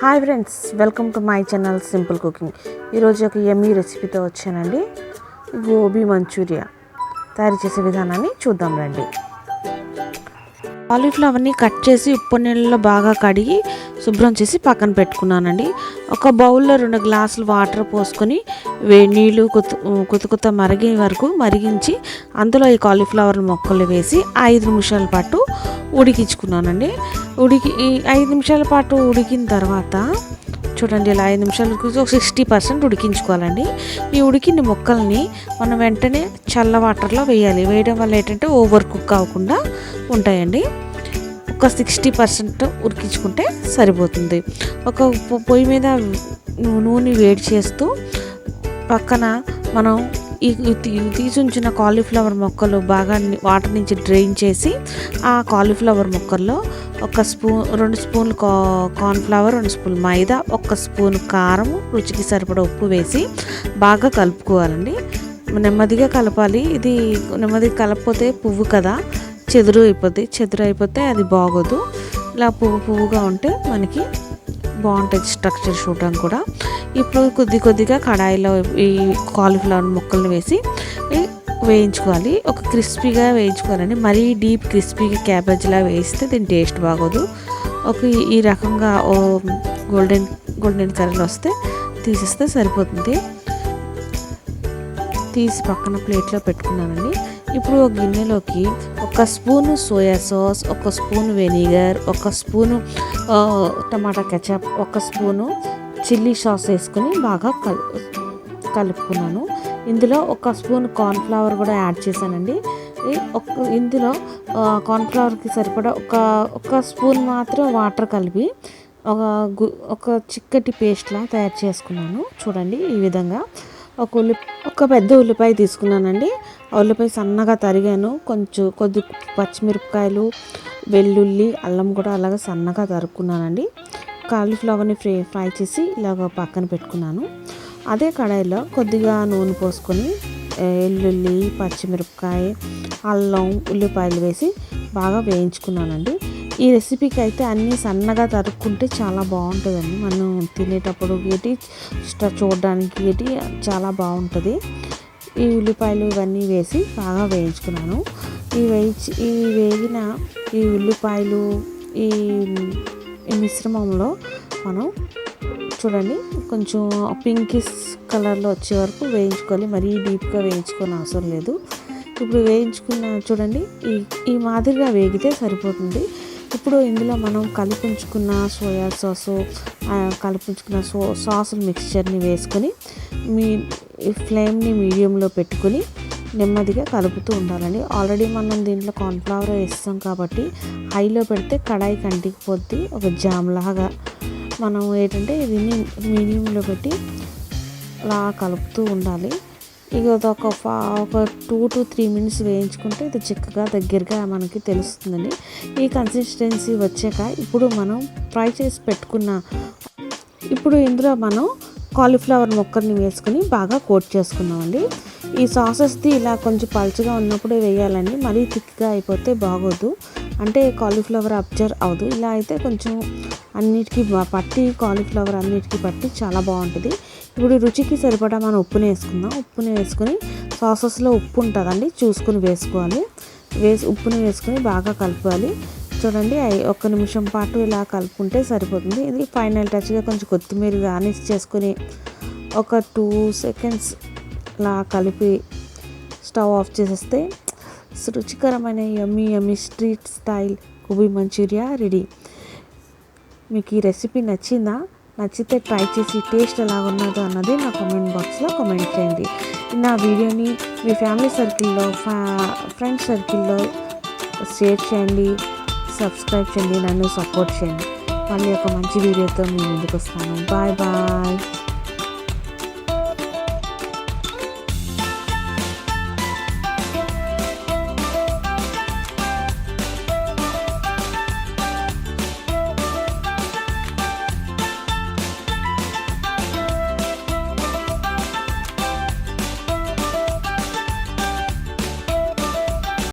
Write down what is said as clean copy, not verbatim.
Hi friends, welcome to my channel simple cooking. ఈరోజు ఒక యమ్మీ రెసిపీతో వచ్చానండి. గోబీ మంచూరియా తయారు చేసే విధానాన్ని చూద్దాం రండి. కాలీఫ్లవర్ని కట్ చేసి ఉప్పు నీళ్ళలో బాగా కడిగి శుభ్రం చేసి పక్కన పెట్టుకున్నానండి. ఒక బౌల్లో 2 గ్లాసులు వాటర్ పోసుకొని నీళ్ళు కొత్త మరిగే వరకు మరిగించి అందులో ఈ కాలీఫ్లవర్ మొక్కలు వేసి 5 నిమిషాల పాటు ఉడికించుకున్నానండి. ఈ 5 నిమిషాల పాటు ఉడికిన తర్వాత చూడండి, ఇలా 5 నిమిషాలకు 60% ఉడికించుకోవాలండి. ఈ ఉడికిన మొక్కల్ని మనం వెంటనే చల్ల వాటర్లో వేయాలి. వేయడం వల్ల ఏంటంటే ఓవర్ కుక్ అవ్వకుండా ఉంటాయండి. ఒక 60% ఉడికించుకుంటే సరిపోతుంది. ఒక పొయ్యి మీద నూనె వేడి చేస్తూ పక్కన మనం ఈ తీసుంచిన కాలీఫ్లవర్ మొక్కలు బాగా వాటర్ నుంచి డ్రైన్ చేసి ఆ కాలీఫ్లవర్ మొక్కల్లో 2 స్పూన్లు కార్న్ఫ్లవర్, 2 స్పూన్లు మైదా, 1 స్పూన్ కారం, రుచికి సరిపడా ఉప్పు వేసి బాగా కలుపుకోవాలండి. నెమ్మదిగా కలపాలి. ఇది నెమ్మదిగా కలపకపోతే పువ్వు కదా, చెదురు అయిపోతే అది బాగోదు. ఇలా పువ్వుగా ఉంటే మనకి బాగుంటుంది స్ట్రక్చర్ చూడడం కూడా. ఇప్పుడు కొద్దిగా కడాయిలో ఈ కాలీఫ్లవర్ ముక్కలను వేసి వేయించుకోవాలి. ఒక క్రిస్పీగా వేయించుకోవాలండి. మరీ డీప్ క్రిస్పీగా క్యాబేజ్లా వేస్తే దీని టేస్ట్ బాగోదు. ఈ రకంగా గోల్డెన్ కలర్ వస్తే తీసేస్తే సరిపోతుంది. తీసి పక్కన ప్లేట్లో పెట్టుకున్నానండి. ఇప్పుడు ఒక గిన్నెలోకి 1 spoon soya sauce, 1 spoon vinegar, 1 spoon tomato ketchup, 1 spoon chilli sauce వేసుకొని బాగా కలుపుకున్నాను. ఇందులో 1 స్పూన్ కార్న్ఫ్లవర్ కూడా యాడ్ చేశానండి. ఇందులో కార్న్ఫ్లవర్కి సరిపడా ఒక స్పూన్ మాత్రం వాటర్ కలిపి ఒక చిక్కటి పేస్ట్లా తయారు చేసుకున్నాను. చూడండి, ఈ విధంగా ఒక పెద్ద ఉల్లిపాయ తీసుకున్నానండి. ఆ ఉల్లిపాయ సన్నగా తరిగాను. కొద్ది పచ్చిమిరపకాయలు, వెల్లుల్లి, అల్లం కూడా అలాగే సన్నగా తరుక్కున్నానండి. కాలీఫ్లవర్ని ఫ్రై చేసి ఇలాగ పక్కన పెట్టుకున్నాను. అదే కడాయిలో కొద్దిగా నూనె పోసుకొని వెల్లుల్లి, పచ్చిమిరపకాయ, అల్లం, ఉల్లిపాయలు వేసి బాగా వేయించుకున్నానండి. ఈ రెసిపీకి అయితే అన్నీ సన్నగా తరుక్కుంటే చాలా బాగుంటుందండి. మనం తినేటప్పుడు చూడడానికి చాలా బాగుంటుంది. ఈ ఉల్లిపాయలు ఇవన్నీ వేసి బాగా వేయించుకున్నాను. ఈ వేగిన ఈ ఉల్లిపాయలు ఈ మిశ్రమంలో మనం చూడండి కొంచెం పింకిష్ కలర్లో వచ్చే వరకు వేయించుకోవాలి. మరీ డీప్గా వేయించుకోని అవసరం లేదు. ఇప్పుడు చూడండి, ఈ మాదిరిగా వేగితే సరిపోతుంది. ఇప్పుడు ఇందులో మనం కలిపించుకున్న సోయా సాసు, సాసుల మిక్స్చర్ని వేసుకొని ఫ్లేమ్ని మీడియంలో పెట్టుకొని నెమ్మదిగా కలుపుతూ ఉండాలండి. ఆల్రెడీ మనం దీంట్లో కార్న్ఫ్లవర్ వేస్తాం కాబట్టి హైలో పెడితే కడాయి కంటికిపోద్ది, ఒక జామ్ లాగా. మనం ఏంటంటే దీన్ని మీడియంలో పెట్టి అలా కలుపుతూ ఉండాలి. ఇక ఒక 2 to 3 మినిట్స్ వేయించుకుంటే ఇది చిక్కగా దగ్గరగా మనకి తెలుస్తుందండి. ఈ కన్సిస్టెన్సీ వచ్చాక ఇప్పుడు మనం ఫ్రై చేసి ఇప్పుడు ఇందులో మనం కాలీఫ్లవర్ ముక్కల్ని వేసుకొని బాగా కోట్ చేసుకున్నామండి. ఈ సాసెస్ది ఇలా కొంచెం పలుచగా ఉన్నప్పుడే వేయాలండి. మరీ థిక్గా అయిపోతే బాగోదు, అంటే కాలీఫ్లవర్ అబ్జర్వ్ అవ్వదు. ఇలా అయితే కొంచెం అన్నిటికీ కాలీఫ్లవర్ అన్నిటికీ పట్టి చాలా బాగుంటుంది. ఇప్పుడు రుచికి సరిపడా మనం ఉప్పుని వేసుకొని సాసెస్లో ఉప్పు ఉంటుందండి, చూసుకుని వేసుకోవాలి. ఉప్పుని వేసుకొని బాగా కలపాలి. చూడండి, 1 నిమిషం పాటు ఇలా కలుపుకుంటే సరిపోతుంది. ఇది ఫైనల్ టచ్గా కొంచెం కొత్తిమీర గార్నిష్ చేసుకొని ఒక 2 సెకండ్స్ ఇలా కలిపి స్టవ్ ఆఫ్ చేసేస్తే రుచికరమైన yummy street style gobi manchuria ready. మీకు ఈ రెసిపీ నచ్చితే ట్రై చేసి టేస్ట్ ఎలా ఉన్నదో అన్నది నా కామెంట్ బాక్స్లో కామెంట్ చేయండి. నా వీడియోని మీ ఫ్యామిలీ సర్కిల్లో, ఫ్రెండ్స్ సర్కిల్లో షేర్ చేయండి, సబ్స్క్రైబ్ చేయండి, నన్ను సపోర్ట్ చేయండి. మళ్ళీ ఒక మంచి వీడియోతో మీ ముందుకు వస్తాను. బాయ్.